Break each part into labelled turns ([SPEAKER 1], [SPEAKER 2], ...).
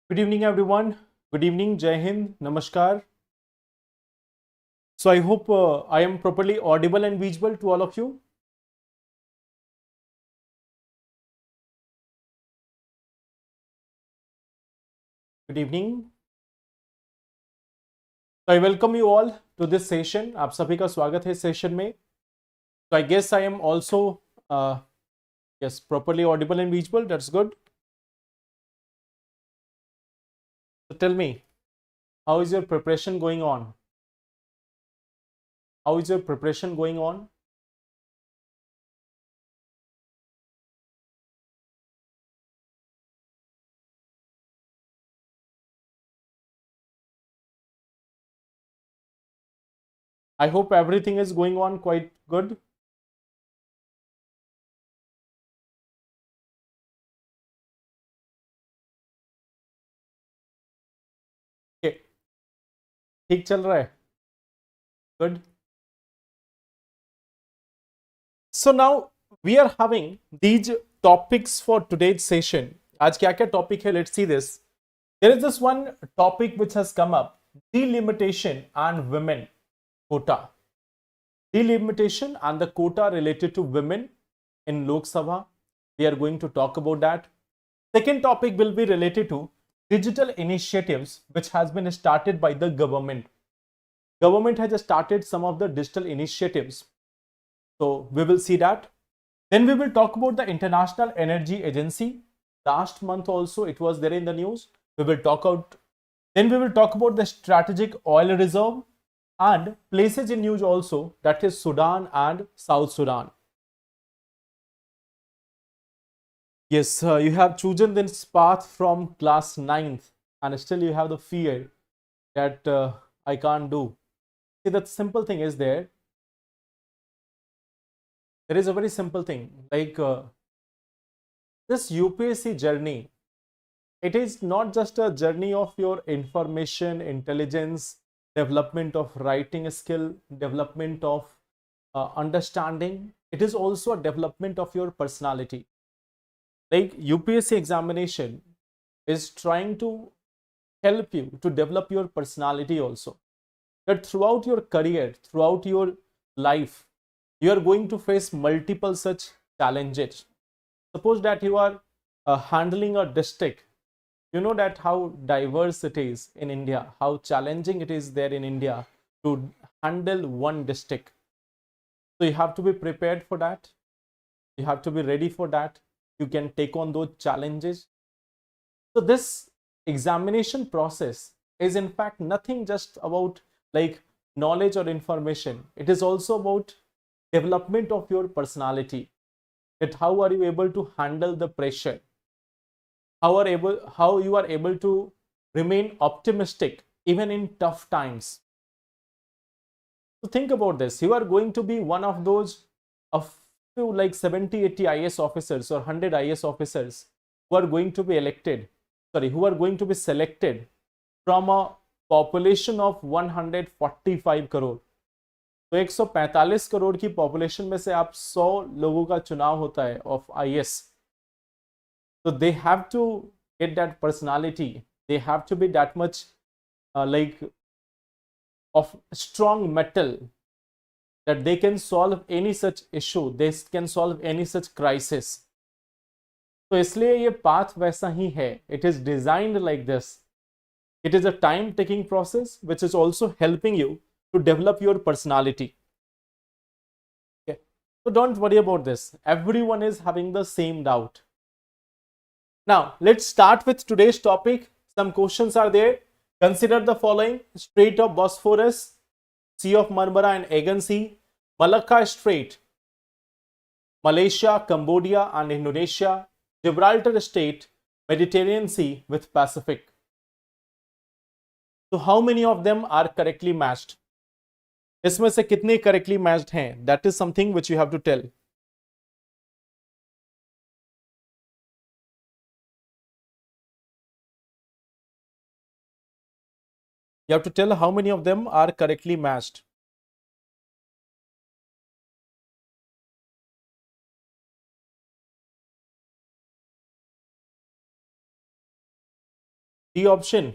[SPEAKER 1] Good evening, everyone. Good evening, Jai Hind, Namaskar. So I hope I am properly audible and visible to all of you. Good evening. So I welcome you all to this session. आप सभी का स्वागत है session में. So I guess I am also uh, yes properly audible and visible. That's good. So tell me, how is your preparation going on? How is your preparation going on? I hope everything is going on quite good. Okay, ठीक चल रहा है. Good. So now we are having these topics for today's session. आज क्या क्या topic है? Let's see this. There is this one topic which has come up: delimitation and women quota. Delimitation and the quota related to women in Lok Sabha. We are going to talk about that. Second topic will be related to digital initiatives which has been started by the government. Government has started some of the digital initiatives. So we will see that. Then we will talk about the International Energy Agency. Last month also it was there in the news. We will talk out. Then we will talk about the strategic oil reserve and places in news also, that is Sudan and South Sudan. Yes, you have chosen this path from class 9th and still you have the fear that I can't do. See, that simple thing is there. There is a very simple thing like this UPSC journey. It is not just a journey of your information, intelligence, development of writing skill, development of understanding. It is also a development of your personality. Like UPSC examination is trying to help you to develop your personality also. That throughout your career, throughout your life, you are going to face multiple such challenges. Suppose that you are handling a district. You know that how diverse it is in India, how challenging it is there in India to handle one district. So you have to be prepared for that. You have to be ready for that. You can take on those challenges. So this examination process is in fact nothing just about like knowledge or information. It is also about development of your personality. That how are you able to handle the pressure? How you are able to remain optimistic even in tough times. So think about this. You are going to be one of those of few like 70, 80 IS officers or 100 IS officers who are going to be elected, sorry, who are going to be selected from a population of 145 crore. तो 145 करोड़ की population में से आप 100 लोगों का चुनाव होता है of IAS. So they have to get that personality. They have to be that much like of strong metal that they can solve any such issue. They can solve any such crisis. तो इसलिए ये path वैसा ही है. It is designed like this. It is a time taking process which is also helping you to develop your personality. Okay. So don't worry about this. Everyone is having the same doubt. Now, let's start with today's topic. Some questions are there. Consider the following: Strait of Bosphorus, Sea of Marmara and Aegean Sea, Malacca Strait, Malaysia, Cambodia and Indonesia, Gibraltar Strait, Mediterranean Sea with Pacific. So how many of them are correctly matched? इसमें से कितने correctly matched हैं? That is something which you have to tell. You have to tell how many of them are correctly matched. D option.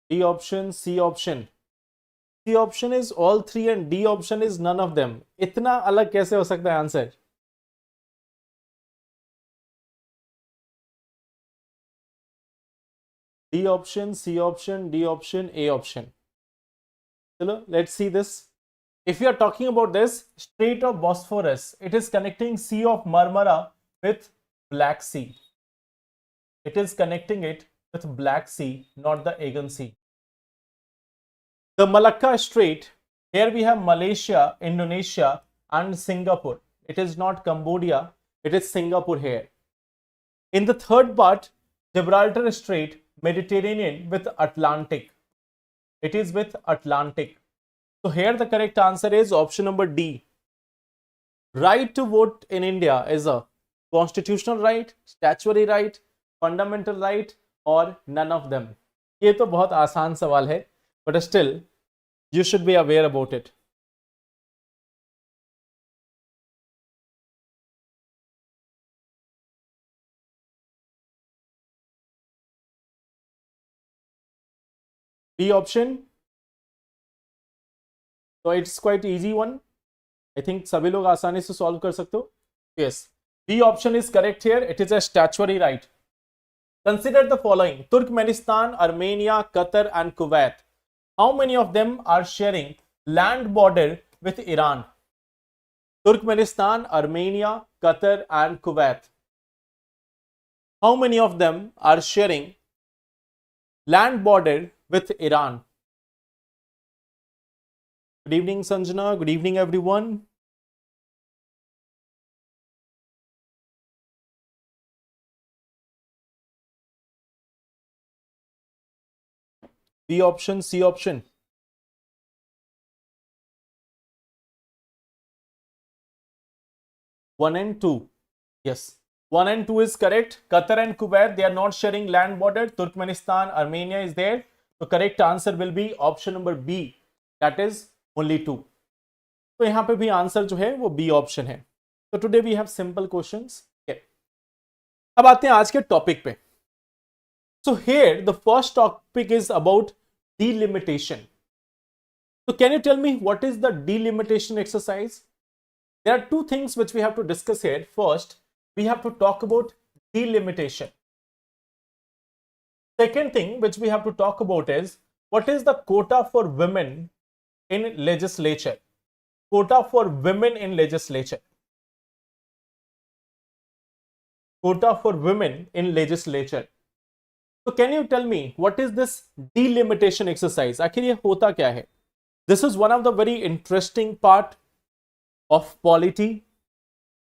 [SPEAKER 1] D option, C option. C option is all three and D option is none of them. इतना अलग कैसे हो सकता है answer? D option, C option, D option, A option. Chalo, let's see this. If we are talking about this Strait of Bosphorus, it is connecting Sea of Marmara with Black Sea. It is connecting it with Black Sea, not the Aegean Sea. The Malacca Strait, here we have Malaysia, Indonesia and Singapore. It is not Cambodia, it is Singapore here. In the third part, Gibraltar Strait, Mediterranean with Atlantic. It is with Atlantic. So here the correct answer is option number D. Right to vote in India is a constitutional right, statutory right, fundamental right or none of them. ये तो बहुत आसान सवाल है, but still you should be aware about it. B option. So it's quite easy one. I think सभी लोग आसानी से solve कर सकते हो. Yes. B option is correct here. It is a statutory right. Consider the following: Turkmenistan, Armenia, Qatar and Kuwait. How many of them are sharing land border with Iran? Turkmenistan, Armenia, Qatar and Kuwait. How many of them are sharing land border with Iran? Good evening, Sanjana. Good evening, everyone. B option, C option. One and two. Yes. 1 and 2 is correct. Qatar and Kuwait, they are not sharing land border. Turkmenistan, Armenia is there. So correct answer will be option number B. That is only 2. तो यहाँ पे भी answer जो है वो B option है. So today we have simple questions. Okay. अब आते हैं आज के टॉपिक पे. So here the first topic is about delimitation. So can you tell me what is the delimitation exercise? There are two things which we have to discuss here. First, we have to talk about delimitation. Second thing which we have to talk about is what is the quota for women in legislature? Quota for women in legislature. Quota for women in legislature. So can you tell me what is this delimitation exercise? आखिर ये होता क्या है? This is one of the very interesting part of polity.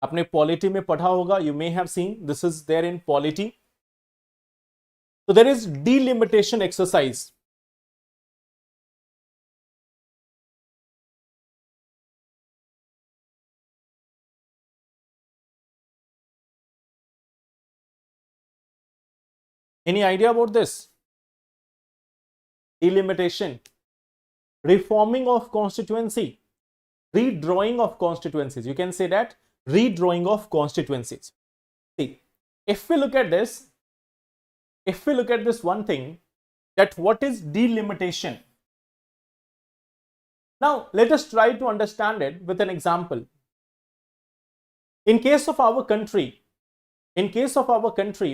[SPEAKER 1] आपने polity में पढ़ा होगा. You may have seen this is there in polity. So there is delimitation exercise. Any idea about this? Delimitation, reforming of constituency, redrawing of constituencies. You can say that redrawing of constituencies. See, if we look at this one thing, that what is delimitation? Now let us try to understand it with an example. In case of our country,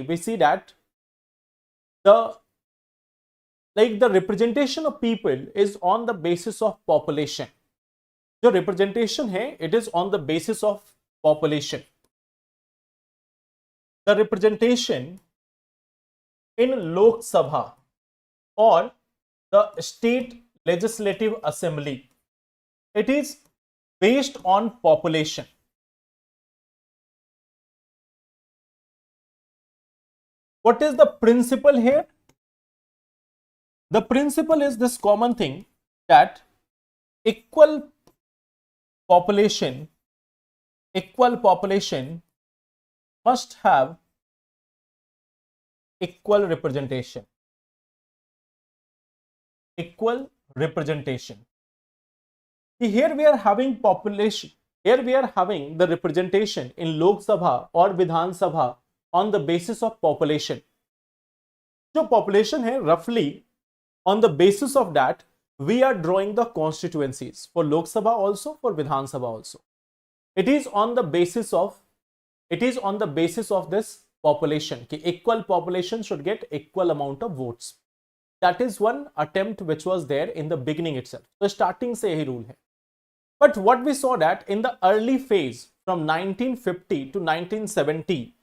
[SPEAKER 1] we see that the representation of people is on the basis of population. जो representation है, it is on the basis of population. The representation in Lok Sabha or the state legislative assembly, it is based on population. What is the principle here? The principle is this common thing that equal population must have equal representation. Equal representation. Here we are having population. here we are having the representation in Lok Sabha or Vidhan Sabha on the basis of population. जो population है roughly on the basis of that we are drawing the constituencies for Lok Sabha also, for Vidhan Sabha also. It is on the basis of this population कि equal population should get equal amount of votes. That is one attempt which was there in the beginning itself. So starting से यही rule है. But what we saw that in the early phase from 1950 to 1970,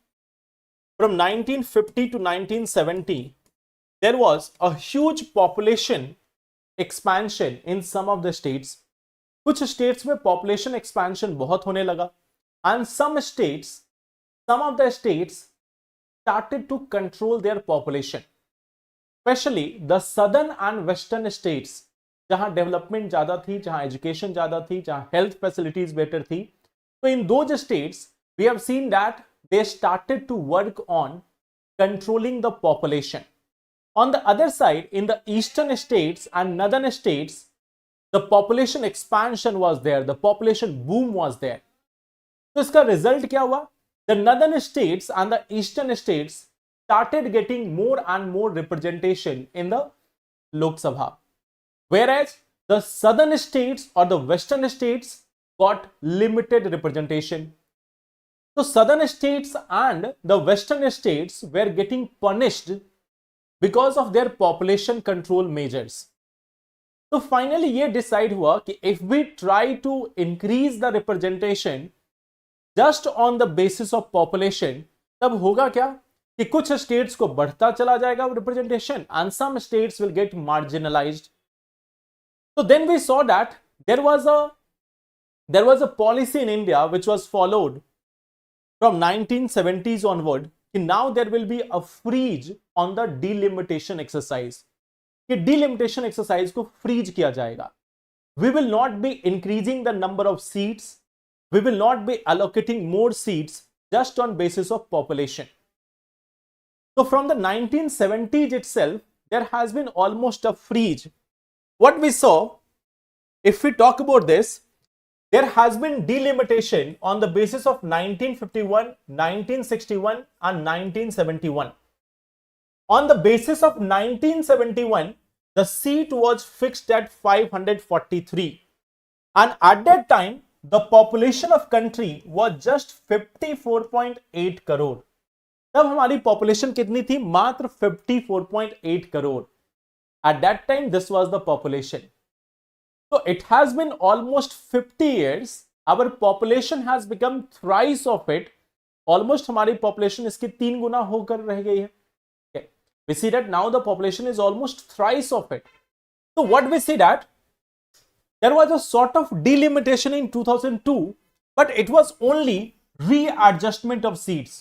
[SPEAKER 1] there was a huge population expansion in some of the states. कुछ states में population expansion बहुत होने लगा, and some of the states started to control their population, especially the southern and western states जहां development ज्यादा थी, जहां education ज्यादा थी, जहां हेल्थ फैसिलिटीज बेटर थी. तो in those states we have seen that they started to work on controlling the population. On the other side, in the eastern states and northern states, the population expansion was there, the population boom was there. तो इसका result क्या हुआ? The northern states and the eastern states started getting more and more representation in the Lok Sabha, whereas the southern states or the western states got limited representation. So southern states and the western states were getting punished because of their population control measures. So finally ये decide हुआ कि if we try to increase the representation just on the basis of population, तब होगा क्या कि कुछ states को बढ़ता चला जाएगा representation and some states will get marginalized. So then we saw that there was a policy in India which was followed from 1970s onward. Now there will be a freeze on the delimitation exercise. कि delimitation exercise को freeze किया जाएगा. We will not be increasing the number of seats. We will not be allocating more seats just on basis of population. So from the 1970s itself, there has been almost a freeze. What we saw, if we talk about this, there has been delimitation on the basis of 1951, 1961 and 1971. On the basis of 1971, the seat was fixed at 543, and at that time the population of country was just 54.8 crore. तब हमारी population कितनी थी? मात्र 54.8 crore. At that time, this was the population. So it has been almost 50 years. Our population has become thrice of it. Almost हमारी population इसकी 3 गुना होकर रह गई है. Okay. We see that now the population is almost thrice of it. So what we see that there was a sort of delimitation in 2002, but it was only readjustment of seats.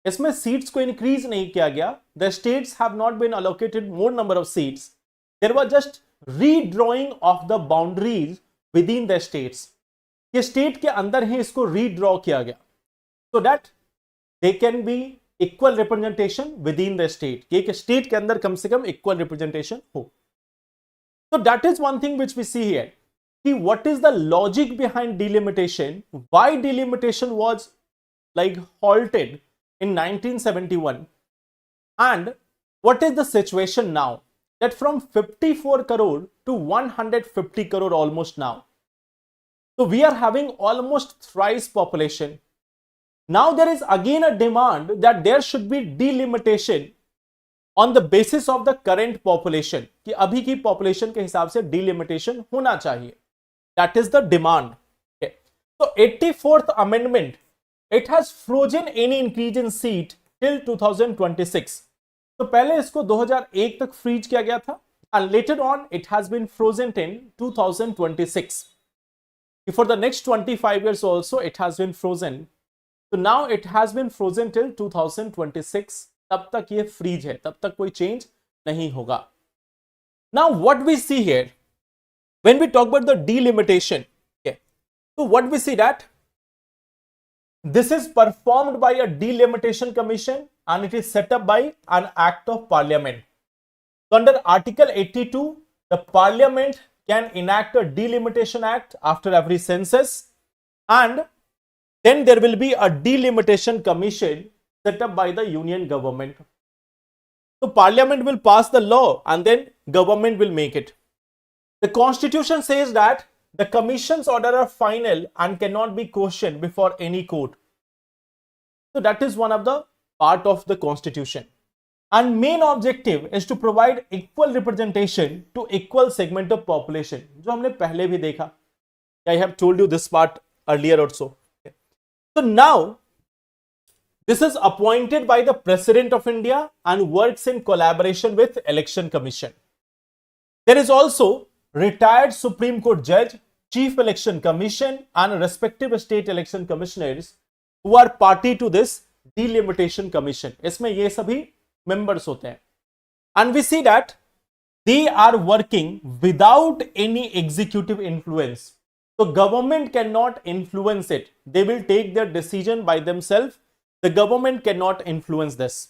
[SPEAKER 1] इसमें seats को increase नहीं किया गया. The states have not been allocated more number of seats. There was just redrawing of the boundaries within the states. ये state के अंदर ही इसको redraw किया गया, so that they can be equal representation within the state. कि एक state के अंदर कम से कम equal representation हो. So that is one thing which we see here. कि what is the logic behind delimitation? Why delimitation was like halted in 1971? And what is the situation now? That from 54 crore to 150 crore almost now. So we are having almost thrice population. Now there is again a demand that there should be delimitation on the basis of the current population. कि अभी की population के हिसाब से delimitation होना चाहिए. That is the demand. Okay. So 84th amendment, it has frozen any increase in seat till 2026. तो पहले इसको 2001 तक फ्रीज किया गया था, and later on it has been frozen in 2026. For the next 25 years also it has been frozen. So now it has been frozen till 2026. तब तक ये फ्रीज है, तब तक कोई चेंज नहीं होगा. Now what we see here when we talk about the delimitation, okay, so what we see that this is performed by a delimitation commission and it is set up by an act of parliament. So under article 82, the parliament can enact a delimitation act after every census, and then there will be a delimitation commission set up by the union government. So parliament will pass the law and then government will make it. The constitution says that the commission's order are final and cannot be questioned before any court. So that is one of the part of the constitution. And main objective is to provide equal representation to equal segment of population, जो हमने पहले भी देखा. I have told you this part earlier also. So now this is appointed by the President of India and works in collaboration with Election Commission. There is also retired Supreme Court judge, Chief Election Commission and respective state election commissioners who are party to this delimitation commission. इसमें ये सभी members होते हैं. And we see that they are working without any executive influence. So government cannot influence it. They will take their decision by themselves. The government cannot influence this.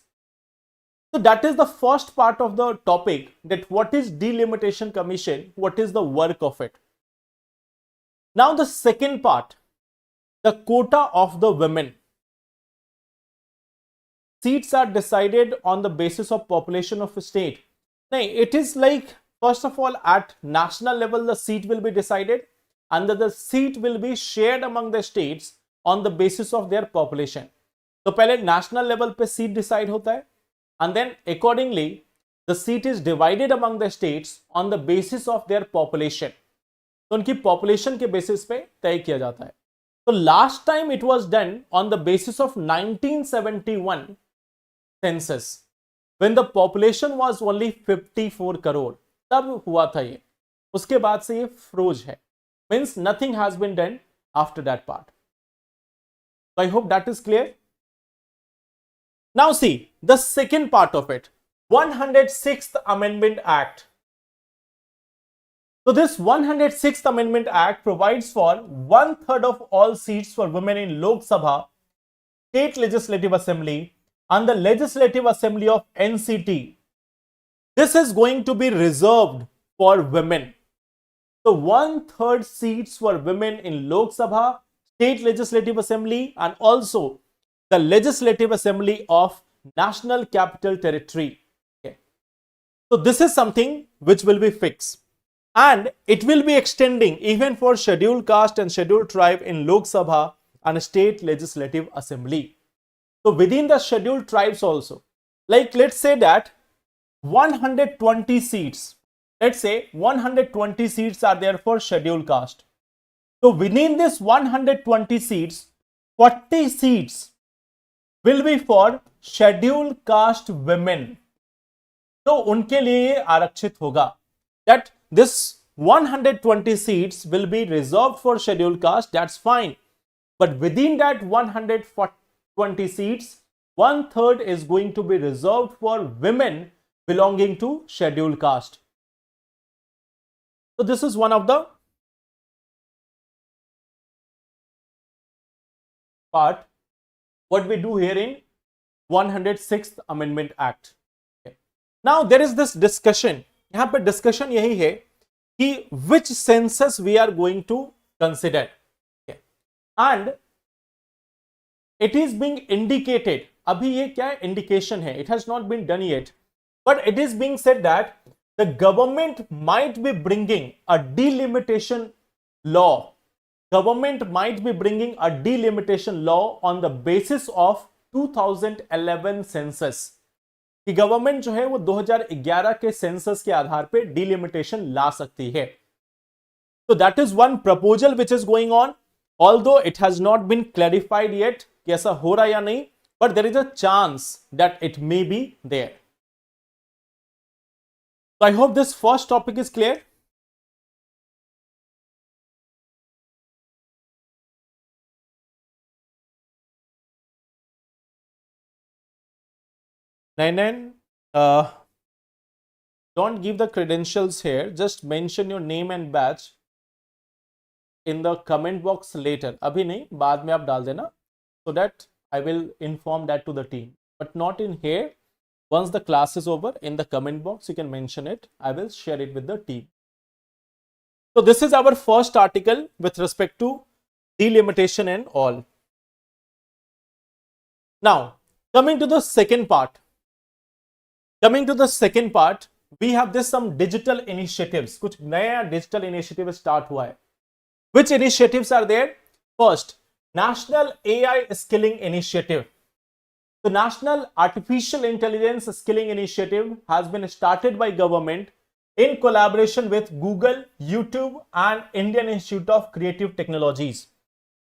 [SPEAKER 1] So that is the first part of the topic, that what is delimitation commission, what is the work of it. Now the second part, the quota of the women. Seats are decided on the basis of population of a state. Now it is like, first of all, at national level the seat will be decided and the seat will be shared among the states on the basis of their population. तो पहले national level पे seat decide होता है and then accordingly the seat is divided among the states on the basis of their population. तो उनकी population के basis पे तय किया जाता है. तो last time it was done on the basis of 1971 census when the population was only 54 crore. तब हुआ था ये. उसके बाद से ये froze है. Means nothing has been done after that part. So I hope that is clear. Now see the second part of it, 106th Amendment Act. So this 106th Amendment Act provides for 1/3 of all seats for women in Lok Sabha, State Legislative Assembly and the Legislative Assembly of NCT. This is going to be reserved for women. So 1/3 seats for women in Lok Sabha, State Legislative Assembly and also the Legislative Assembly of National Capital Territory. Okay. So this is something which will be fixed and it will be extending even for scheduled caste and scheduled tribe in Lok Sabha and State Legislative Assembly. So within the scheduled tribes also, like let's say that 120 seats, let's say 120 seats are there for scheduled caste. So within this 120 seats, 40 seats will be for scheduled caste women. तो उनके लिए आरक्षित होगा. That this 120 seats will be reserved for scheduled caste, that's fine. But within that 120 seats, 1/3 is going to be reserved for women belonging to scheduled caste. So this is one of the part what we do here in 106th Amendment Act. Okay. Now there is this discussion. यहाँ पे discussion यही है कि which census we are going to consider. Okay. And it is being indicated. अभी ये क्या है? Indication है. It has not been done yet. But it is being said that the government might be bringing a delimitation law. Government might be bringing a delimitation law on the basis of 2011 census. कि government जो है वो 2011 के census के आधार पे delimitation ला सकती है. So that is one proposal which is going on, although it has not been clarified yet कि ऐसा हो रहा या नहीं, but there is a chance that it may be there. So I hope this first topic is clear. Nainen, don't give the credentials here. Just mention your name and batch in the comment box later. अभी नहीं, बाद में आप डाल देना, so that I will inform that to the team. But not in here. Once the class is over, in the comment box you can mention it. I will share it with the team. So this is our first article with respect to delimitation and all. Now, coming to the second part. We have this some digital initiatives. कुछ नया digital initiative start हुआ है. Which initiatives are there? First, National AI Skilling Initiative. The National Artificial Intelligence Skilling Initiative has been started by government in collaboration with Google, YouTube and Indian Institute of Creative Technologies.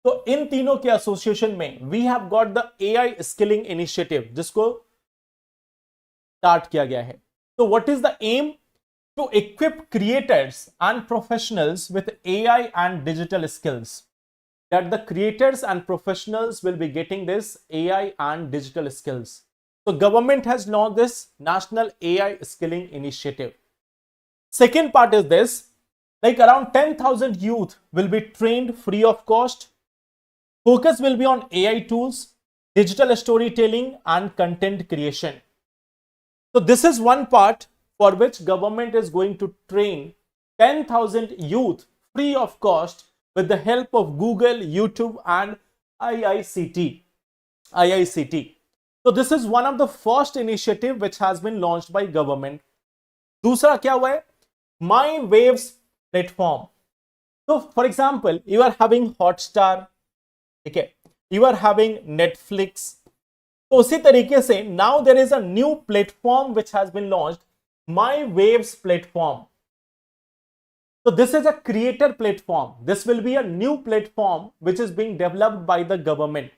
[SPEAKER 1] तो इन तीनों के association में we have got the AI Skilling Initiative जिसको start किया गया है. So what is the aim? To equip creators and professionals with AI and digital skills. That the creators and professionals will be getting this AI and digital skills. So government has launched this National AI Skilling Initiative. Second part is this, like around 10,000 youth will be trained free of cost. Focus will be on AI tools, digital storytelling and content creation. So this is one part for which government is going to train 10,000 youth free of cost with the help of Google, YouTube and IICT. So this is one of the first initiative which has been launched by government. दूसरा क्या हुआ है? My Waves platform. So for example, you are having Hotstar, okay, you are having Netflix. तो उसी तरीके से now there is a new platform which has been launched, My Waves platform. So this is a creator platform. This will be a new platform which is being developed by the government.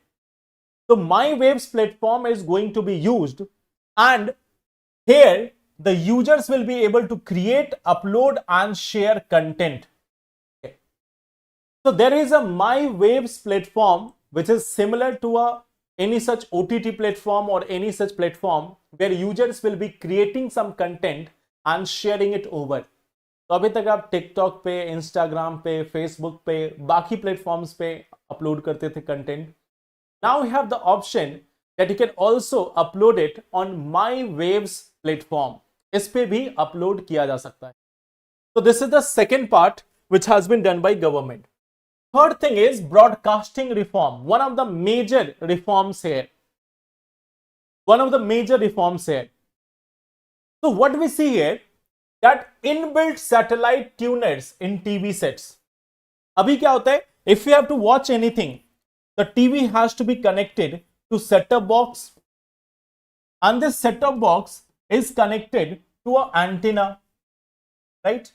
[SPEAKER 1] So My Waves platform is going to be used, and here the users will be able to create, upload and share content. Okay. So there is a My Waves platform which is similar to any such OTT platform or any such platform where users will be creating some content and sharing it over. तो अभी तक आप TikTok पे, Instagram पे, Facebook पे, बाकी platforms पे upload करते थे content. Now you have the option that you can also upload it on my waves platform. इस पे भी अपलोड किया जा सकता है. So this is the second part which has been done by government. Third thing is broadcasting reform. One of the major reforms here. So what we see here, that inbuilt satellite tuners in TV sets. अभी क्या होता है? If you have to watch anything, the TV has to be connected to set-top box, and this set-top box is connected to an antenna, right?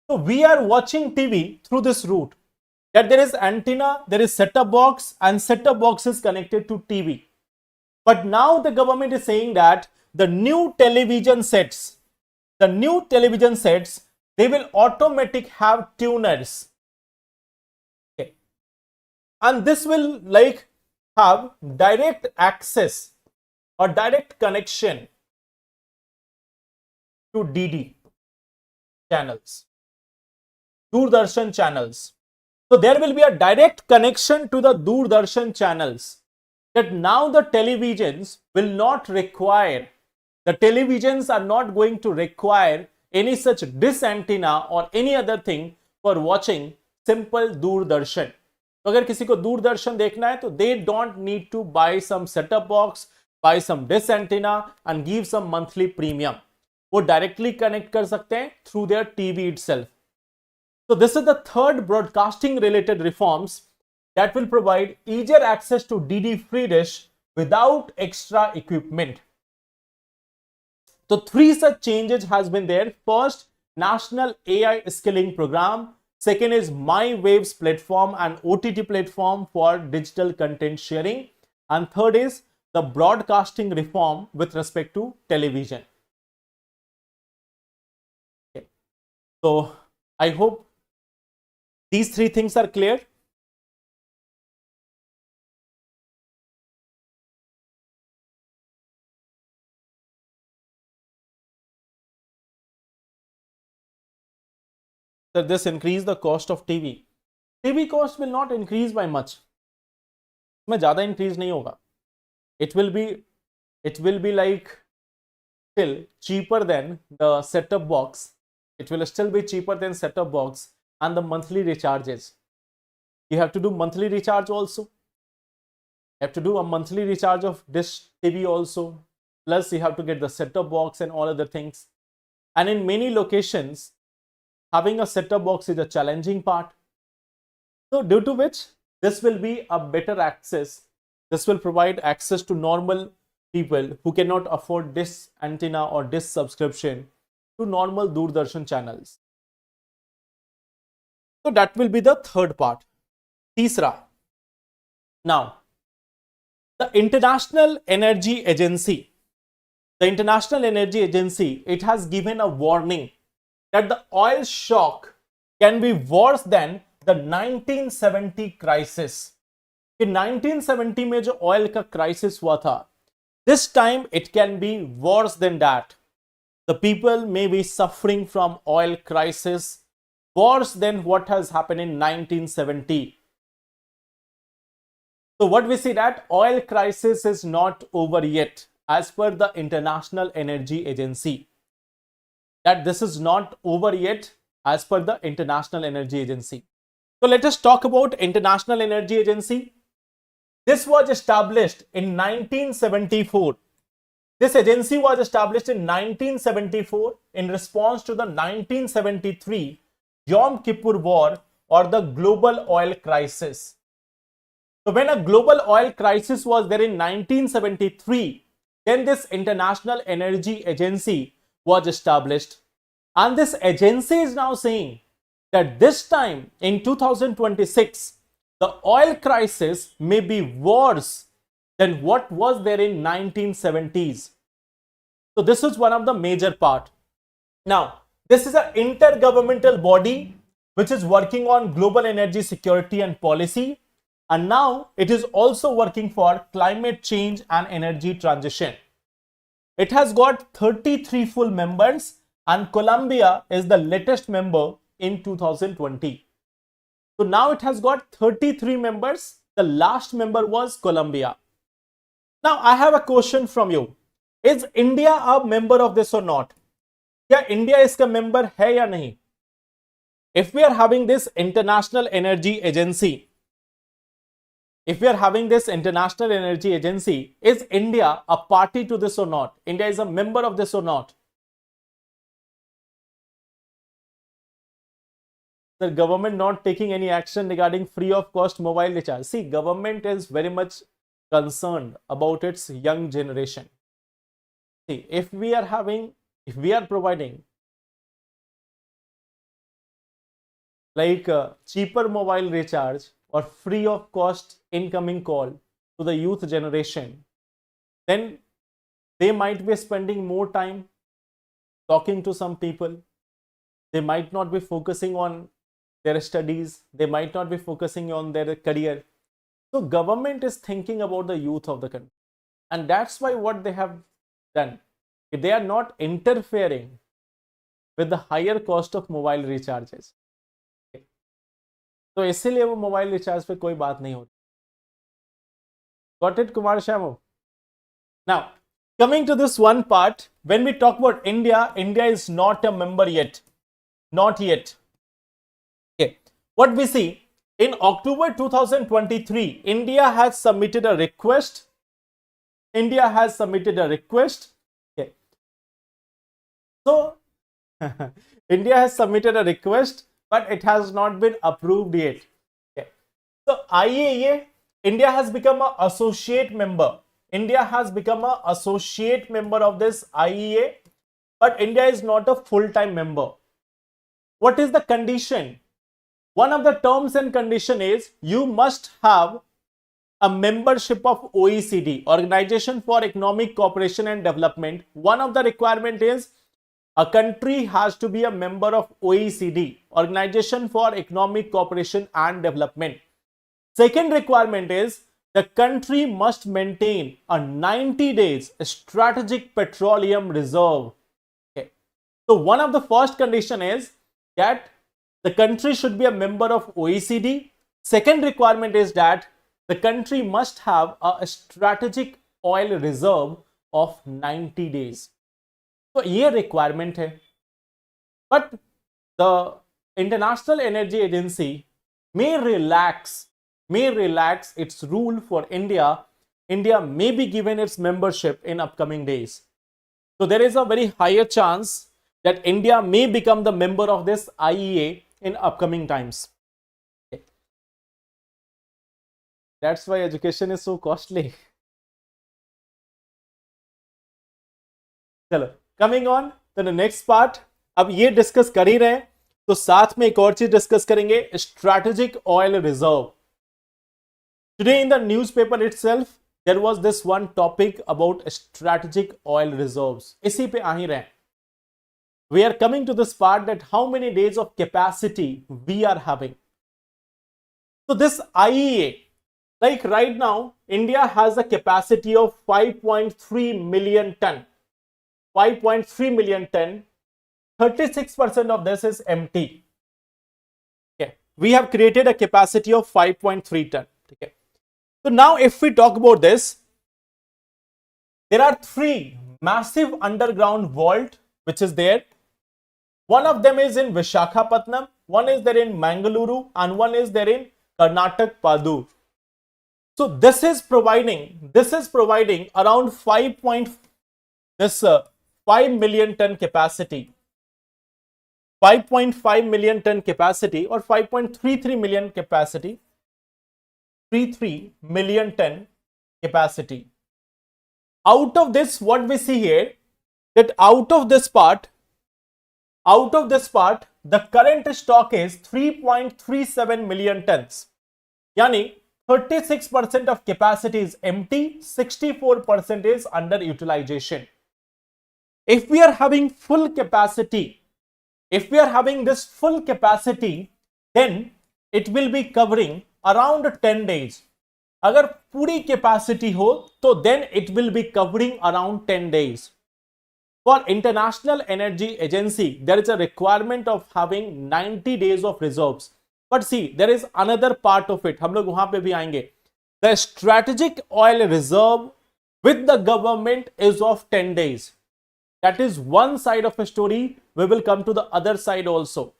[SPEAKER 1] So we are watching TV through this route. That there is antenna, there is set-top box, and set-top box is connected to TV. But now the government is saying that the new television sets, they will automatically have tuners. Okay. And this will like have direct access or direct connection to DD channels, Doordarshan channels. So there will be a direct connection to the Doordarshan channels, that now the televisions will not require, the televisions are not going to require any such dish antenna or any other thing for watching simple Doordarshan. तो अगर किसी को दूरदर्शन देखना है तो they don't need to buy some set-top box, buy some dish antenna and give some monthly premium. वो directly connect कर सकते हैं through their TV itself. So this is the third broadcasting related reforms that will provide easier access to DD free dish without extra equipment. So three such changes has been there. First, National AI Skilling Program. Second is My Waves platform and OTT platform for digital content sharing. And third is the broadcasting reform with respect to television. Okay. So I hope these three things are clear. That this increase the cost of TV. TV cost will not increase by much. में ज़्यादा increase नहीं होगा. It will be like still cheaper than the set-top box. It will still be cheaper than set-top box and the monthly recharges. You have to do monthly recharge also. You have to do a monthly recharge of dish TV also. Plus, you have to get the set-top box and all other things. And in many locations, having a set-top box is a challenging part. So due to which, this will be a better access. This will provide access to normal people who cannot afford this antenna or this subscription to normal Doordarshan channels. So that will be the third part. Teesra. Now, the International Energy Agency. The International Energy Agency, it has given a warning that the oil shock can be worse than the 1970 crisis. In 1970 में जो oil का crisis हुआ था, this time it can be worse than that. The people may be suffering from oil crisis worse than what has happened in 1970. So what we see that oil crisis is not over yet as per the International Energy Agency. That this is not over yet as per the International Energy Agency. So let us talk about International Energy Agency. This was established in 1974. This agency was established in 1974 in response to the 1973 Yom Kippur War or the global oil crisis. So when a global oil crisis was there in 1973, then this International Energy Agency was established. And this agency is now saying that this time in 2026, the oil crisis may be worse than what was there in 1970s. So this is one of the major part. Now, this is an intergovernmental body which is working on global energy security and policy. And now it is also working for climate change and energy transition. It has got 33 full members and Colombia is the latest member in 2020. So now it has got 33 members. The last member was Colombia. Now I have a question from you. Is India a member of this or not? क्या India इसका member है या नहीं? If we are having this International Energy Agency, is India a party to this or not? India is a member of this or not? The government not taking any action regarding free of cost mobile recharge. See, government is very much concerned about its young generation. See, if we are providing like cheaper mobile recharge or free of cost incoming call to the youth generation, then they might be spending more time talking to some people. They might not be focusing on their studies. They might not be focusing on their career. So government is thinking about the youth of the country. And that's why what they have done, they are not interfering with the higher cost of mobile recharges. तो इसीलिए वो mobile recharge पे कोई बात नहीं होती. Got it, Kumar Shamu? Now, coming to this one part, when we talk about India, India is not a member yet. Not yet. Okay. What we see, in October 2023, India has submitted a request. Okay. So, India has submitted a request, but it has not been approved yet. Okay. So IAEA, India has become an associate member. India has become an associate member of this IAEA, but India is not a full-time member. What is the condition? One of the terms and condition is you must have a membership of OECD, Organization for Economic Cooperation and Development. One of the requirement is a country has to be a member of OECD, Organization for Economic Cooperation and Development. Second requirement is the country must maintain a 90 days strategic petroleum reserve. Okay. So one of the first condition is that the country should be a member of OECD. Second requirement is that the country must have a strategic oil reserve of 90 days. तो ये requirement है. But the international energy agency may relax its rule for India. India may be given its membership in upcoming days. So there is a very higher chance that India may become the member of this IEA in upcoming times. Okay. That's why education is so costly. चलो, coming on to the next part. अब ये discuss कर ही रहे हैं तो साथ में एक और चीज डिस्कस करेंगे, strategic oil reserve. Today in the newspaper itself there was this one topic about strategic oil reserves. इसी पे आ ही रहे हैं. We are coming to this part that how many days of capacity we are having. So this IEA, like right now, India has a capacity of 5.3 million ton. 5.3 million ton. 36% of this is empty. Okay. We have created a capacity of 5.3 ton. Okay. So now if we talk about this, there are 3 massive underground vault which is there. One of them is in Vishakhapatnam, one is there in Mangaluru, and one is there in Karnataka, Padur. So this is providing around 5 million ton capacity. 5.5 million ton capacity or 5.33 million capacity. 33 million ton capacity. Out of this, what we see here, that out of this part, the current stock is 3.37 million tons. Yani 36% of capacity is empty, 64% is under utilization. If we are having full capacity, if we are having this full capacity, then it will be covering around 10 days. अगर पूरी capacity हो तो then it will be covering around 10 days. For International Energy Agency, there is a requirement of having 90 days of reserves. But see, there is another part of it. हम लोग वहां पे भी आएंगे. The strategic oil reserve with the government is of 10 days. That is one side of a story. We will come to the other side also.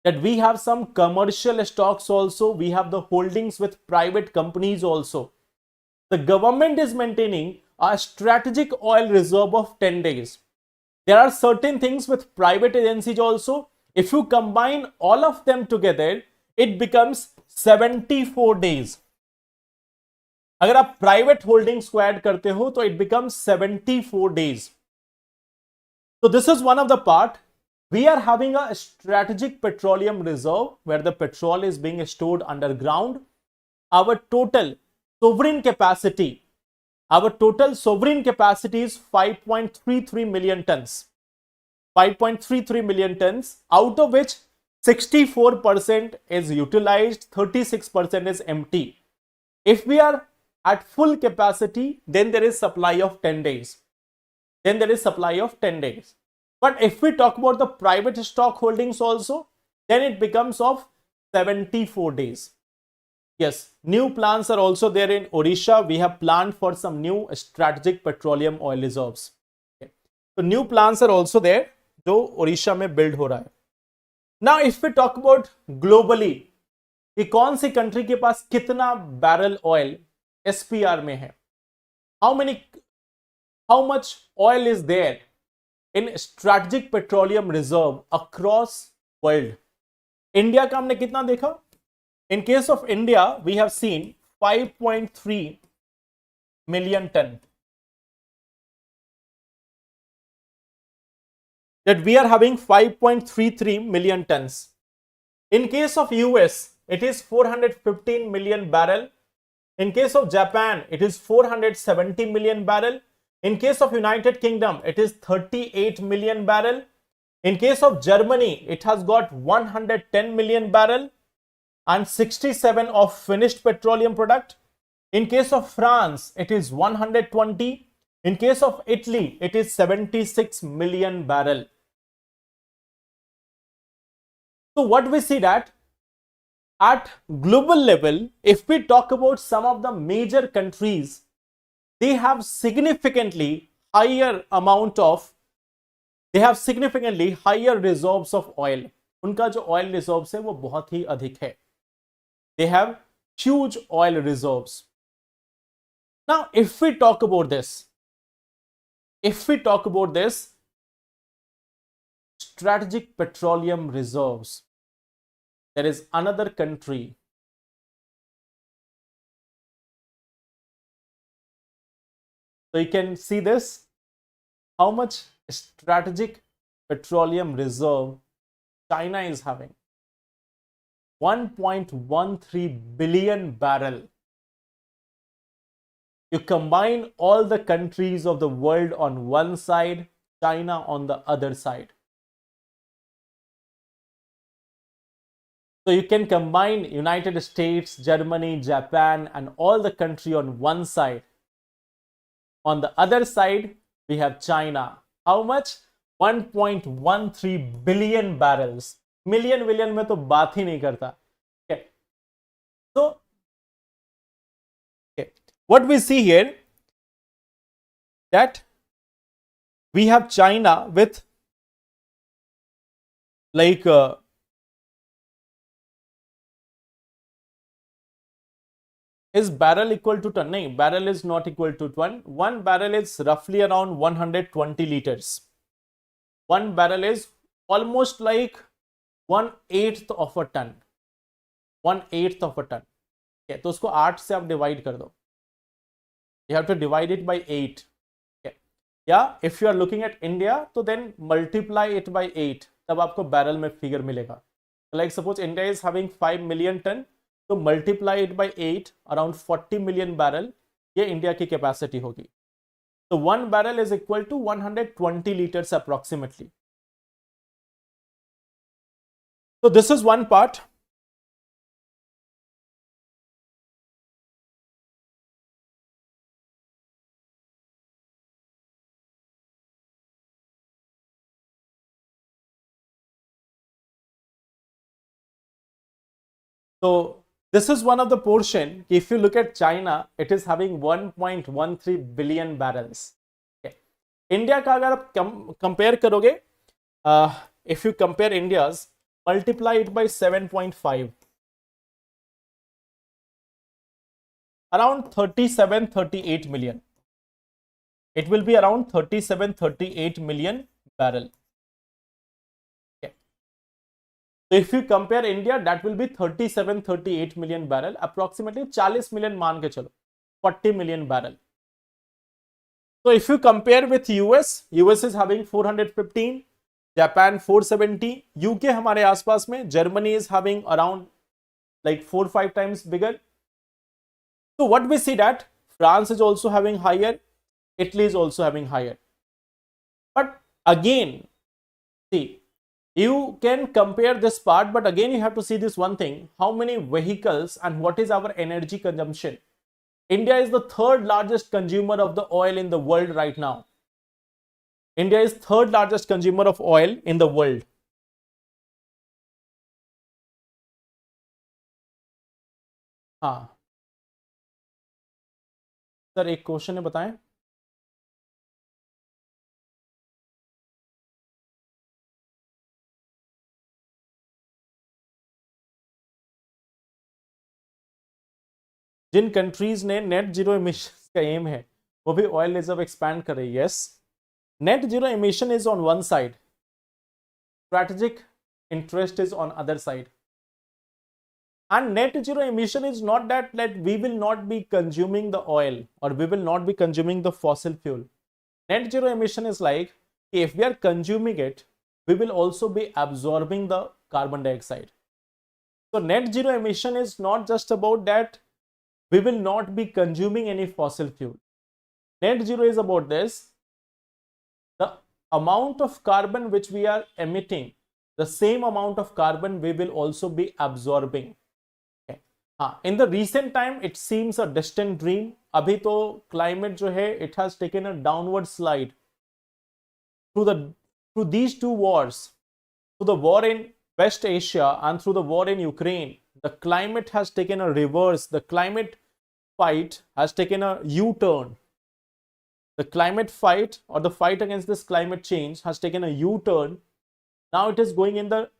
[SPEAKER 1] That we have some commercial stocks also. We have the holdings with private companies also. The government is maintaining a strategic oil reserve of 10 days. There are certain things with private agencies also. If you combine all of them together, it becomes 74 days. अगर आप private holdings को add करते हो तो it becomes 74 days. So this is one of the part. We are having a strategic petroleum reserve where the petrol is being stored underground. Our total sovereign capacity is 5.33 million tons. 5.33 million tons, out of which 64% is utilized, 36% is empty. If we are at full capacity, then there is supply of 10 days. But if we talk about the private stock holdings also, then it becomes of 74 days. Yes, new plans are also there in Odisha. We have planned for some new strategic petroleum oil reserves. Okay. So new plans are also there, जो Odisha में build हो रहा है. Now if we talk about globally, कि कौन सी country के पास कितना barrel oil SPR में है, how much oil is there in strategic petroleum reserve across world. India का हमने कितना देखा? In case of India, we have seen 5.3 million ton. That we are having 5.33 million tons. In case of US, it is 415 million barrel. In case of Japan, it is 470 million barrel. In case of United Kingdom, it is 38 million barrel. In case of Germany, it has got 110 million barrel and 67 of finished petroleum product. In case of France, it is 120. In case of Italy, it is 76 million barrel. So what we see that at global level, if we talk about some of the major countries, they have significantly higher reserves of oil. उनका जो oil reserves है वो बहुत ही अधिक है. They have huge oil reserves. Now, if we talk about this, strategic petroleum reserves, there is another country. So you can see this, how much strategic petroleum reserve China is having. 1.13 billion barrel. You combine all the countries of the world on one side, China on the other side. So you can combine United States, Germany, Japan, and all the country on one side. On the other side, we have China. How much? 1.13 billion barrels. Million में तो बात ही नहीं करता. Okay. So, okay, what we see here, that we have China with like is barrel equal to ton? No, barrel is not equal to ton. One barrel is roughly around 120 liters. One barrel is almost like 1/8 of a ton. 1/8 of a ton. Okay, तो उसको 8 से आप divide कर दो. You have to divide it by 8. Okay. Yeah, if you are looking at India, तो then multiply it by 8. तब आपको barrel में figure मिलेगा. Like suppose India is having 5 million ton, तो multiply it by 8, around 40 million barrel, ये India की capacity होगी. So 1 barrel is equal to 120 liters approximately. So this is one part. So this is one of the portion. If you look at China, it is having 1.13 billion barrels. Okay. India का अगर आप compare करोगे, if you compare India's, multiply it by 7.5, around 37-38 million. It will be around 37-38 million barrel. Okay. So if you compare India, that will be 37-38 million barrel, approximately 40 million मान के चलो, 40 million barrel. So if you compare with US is having 415, Japan 470, UK हमारे आसपास में, Germany is having around like 4-5 times bigger. So what we see that France is also having higher, Italy is also having higher. But again, see, you can compare this part, but again you have to see this one thing, how many vehicles and what is our energy consumption. India is the third largest consumer of the oil in the world right now. India is third largest consumer of oil in the world. हाँ sir, एक question है, बताएं. जिन countries ने net zero emission का M है, वो भी oil reserve expand कर रही है. Yes, net zero emission is on one side, strategic interest is on other side. And net zero emission is not that we will not be consuming the oil or we will not be consuming the fossil fuel. Net zero emission is like, if we are consuming it, we will also be absorbing the carbon dioxide. So net zero emission is not just about that we will not be consuming any fossil fuel. Net zero is about this, the amount of carbon which we are emitting, the same amount of carbon we will also be absorbing. Okay. In the recent time it seems a distant dream. अभी तो climate जो है, it has taken a downward slide through these two wars, through the war in West Asia and through the war in Ukraine. The climate has taken a reverse. The climate fight has taken a U-turn. The climate fight or the fight against this climate change has taken a U-turn. Now it is going in the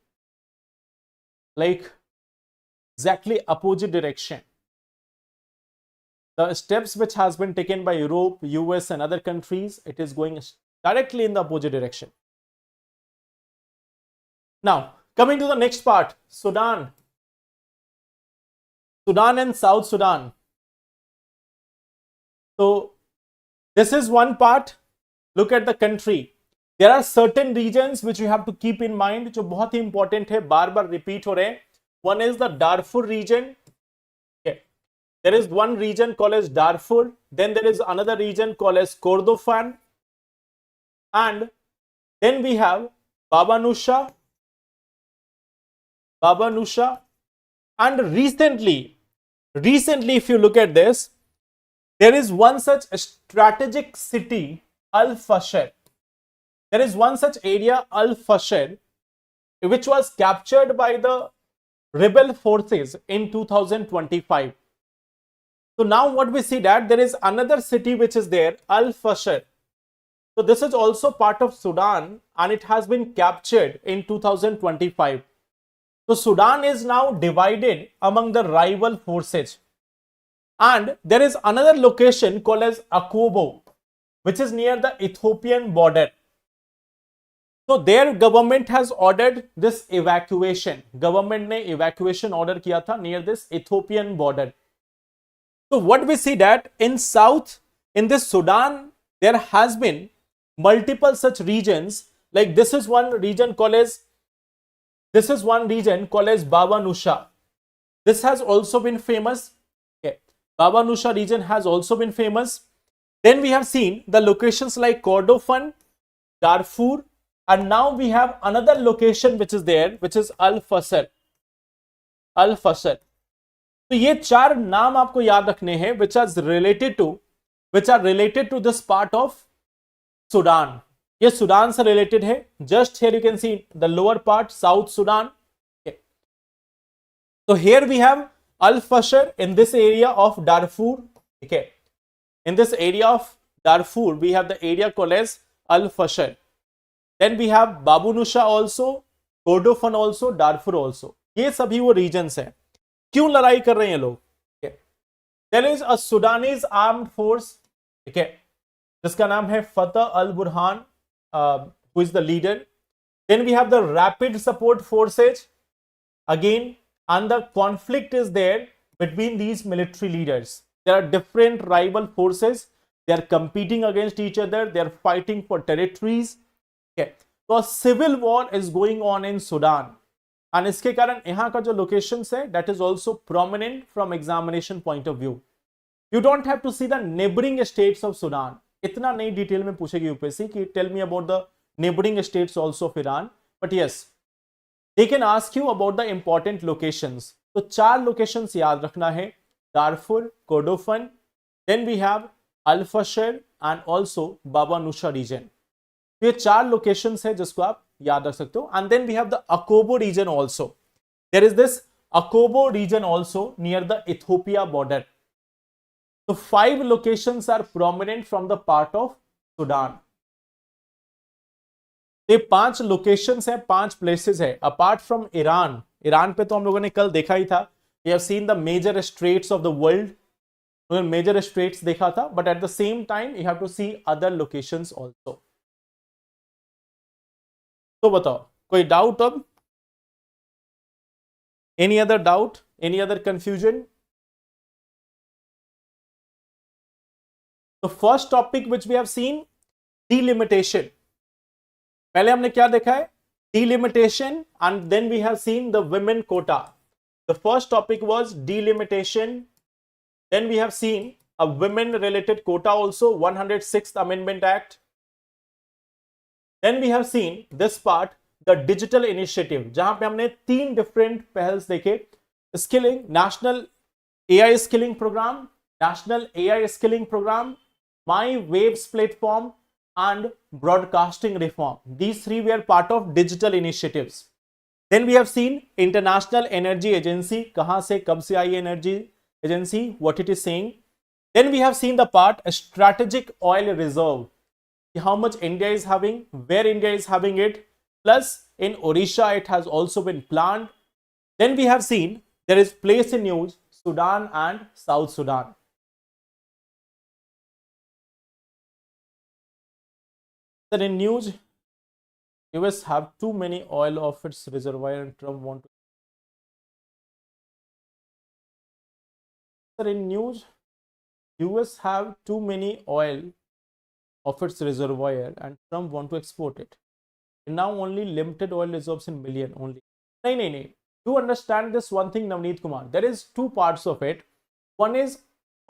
[SPEAKER 1] exactly opposite direction. The steps which has been taken by Europe, US and other countries, it is going directly in the opposite direction. Now, coming to the next part, Sudan. Sudan and South Sudan. So, this is one part. Look at the country. There are certain regions which you have to keep in mind, जो बहुत ही important है, बार बार repeat हो रहे हैं. One is the Darfur region. Okay. There is one region called as Darfur. Then there is another region called as Kordofan. And then we have Baba Nusra. And recently, if you look at this, there is one such strategic city, Al-Fasher. There is one such area, Al-Fasher, which was captured by the rebel forces in 2025. So now what we see that there is another city which is there, Al-Fasher. So this is also part of Sudan and it has been captured in 2025. So Sudan is now divided among the rival forces. And there is another location called as Akobo, which is near the Ethiopian border. So their government has ordered this evacuation. Government ने evacuation order किया था near this Ethiopian border. So what we see that in south, in this Sudan, there has been multiple such regions. Like this is one region called as Baba Nusra. This has also been famous. Okay. Baba Nusra region has also been famous. Then we have seen the locations like Kordofan, Darfur, and now we have another location which is there, which is Al-Fasher. Al-Fasher. तो ये चार नाम आपको याद रखने हैं which are related to this part of Sudan. ये Sudan से related है. Just here you can see the lower part, South Sudan. Okay. So here we have Al-Fasher in this area of Darfur. Okay. In this area of Darfur, we have the area called as Al-Fasher. Then we have Baba Nusra also, Kordofan also, Darfur also. ये सभी वो regions हैं. क्यों लड़ाई कर रहे हैं लोग? Okay. There is a Sudanese armed force, okay, जिसका नाम है Fatah al-Burhan, who is the leader. Then we have the rapid support forces again, and the conflict is there between these military leaders. There are different rival forces. They are competing against each other. They are fighting for territories. Okay. So a civil war is going on in Sudan. And इसके कारण यहाँ का जो locations है, that is also prominent from examination point of view. You don't have to see the neighboring states of Sudan. इतना नहीं detail में पूछेगी UPSC कि tell me about the neighboring states also of Iran. But yes, they can ask you about the important locations. तो चार locations याद रखना है. Darfur, Kordofan, then we have Al-Fasher and also Baba Nusra region. ये चार locations है जिसको आप याद रख सकते हो. And then we have the Akobo region also. There is this Akobo region also near the Ethiopia border. So 5 locations are prominent from the part of Sudan. ये 5 locations है, 5 places है. Apart from Iran, ईरान पे तो हम लोगों ने कल देखा ही था. We have seen the major straits of the world. Major straits देखा था, but at the same time you have to see other locations also. तो बताओ, कोई doubt अब? Any other doubt? Any other confusion? The first topic which we have seen, delimitation. पहले हमने क्या देखा है? Delimitation, and then we have seen the women quota. The first topic was delimitation. Then we have seen a women related quota also, 106th Amendment Act. Then we have seen this part, the digital initiative, जहां पे हमने 3 different पहल्स देखे. Skilling, National AI Skilling Program, National AI Skilling Program, My Waves Platform, and Broadcasting Reform. These 3 were part of digital initiatives. Then we have seen International Energy Agency, कहां से कब से आई Energy Agency, what it is saying. Then we have seen the part strategic oil reserve, how much India is having, where India is having it, plus in Odisha it has also been planned. Then we have seen There is place in news Sudan and South Sudan. Sir, in news, US have too many oil of its reservoir and Trump want to. Sir, in news, US have too many oil of its reservoir and Trump want to export it. And now only limited oil reserves in million only. No. You understand this one thing, Navneet Kumar. There is two parts of it. One is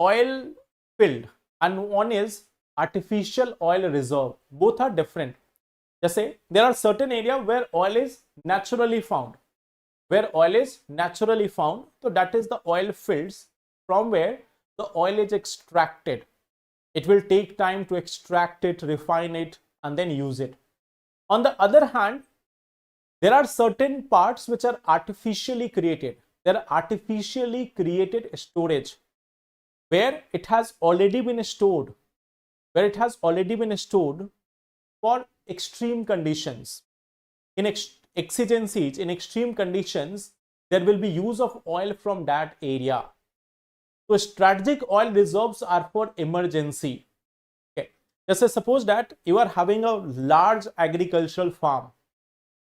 [SPEAKER 1] oil filled and one is artificial oil reserve. Both are different. Just say there are certain areas where oil is naturally found. Where oil is naturally found, so that is the oil fields from where the oil is extracted. It will take time to extract it, refine it, and then use it. On the other hand, there are certain parts which are artificially created. There are artificially created storage where it has already been stored, for extreme conditions. In exigencies, in extreme conditions, there will be use of oil from that area. So strategic oil reserves are for emergency. Okay. Just say suppose that you are having a large agricultural farm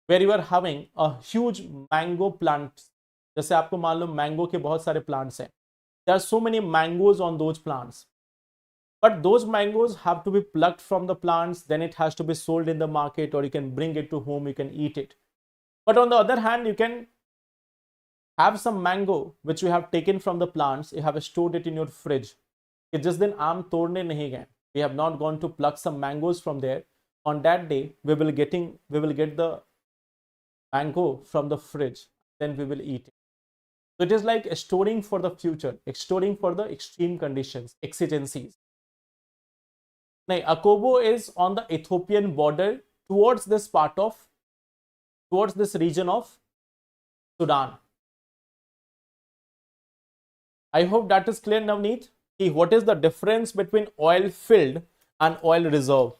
[SPEAKER 1] where you are having a huge mango plant. जैसे आपको मालूम mango के बहुत सारे plants हैं. There are so many mangoes on those plants. But those mangoes have to be plucked from the plants, then it has to be sold in the market, or you can bring it to home, you can eat it. But on the other hand, you can have some mango which you have taken from the plants, you have stored it in your fridge. कि जिस दिन आम तोड़ने नहीं गए, we have not gone to pluck some mangoes from there. On that day, we will get the mango from the fridge, then we will eat it. So it is like storing for the future, storing for the extreme conditions, exigencies. Now, Akobo is on the Ethiopian border towards this region of Sudan. I hope that is clear, Navneet. What is the difference between oil filled and oil reserve?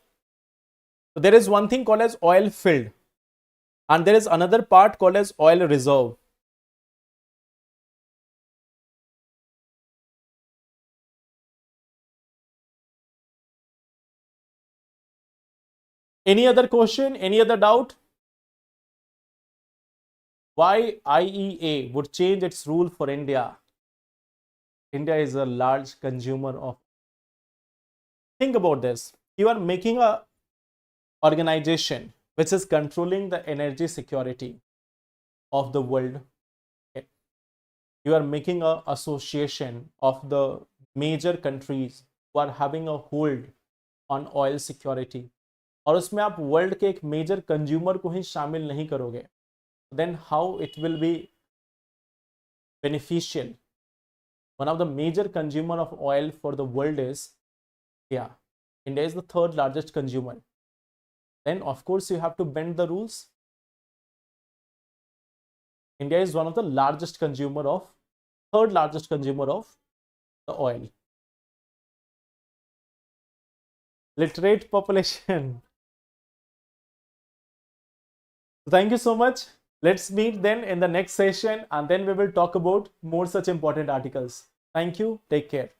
[SPEAKER 1] So there is one thing called as oil filled and there is another part called as oil reserve. Any other question? Any other doubt? Why IEA would change its rule for India? India is a large consumer of. Think about this. You are making a organization which is controlling the energy security of the world. Okay. You are making an association of the major countries who are having a hold on oil security. और उसमें आप world के एक major consumer को ही शामिल नहीं करोगे, then how it will be beneficial? One of the major consumer of oil for the world is India. India is the third largest consumer. Then of course you have to bend the rules. India is one of the third largest consumer of the oil. Literate population. Thank you so much. Let's meet then in the next session and then we will talk about more such important articles. Thank you. Take care.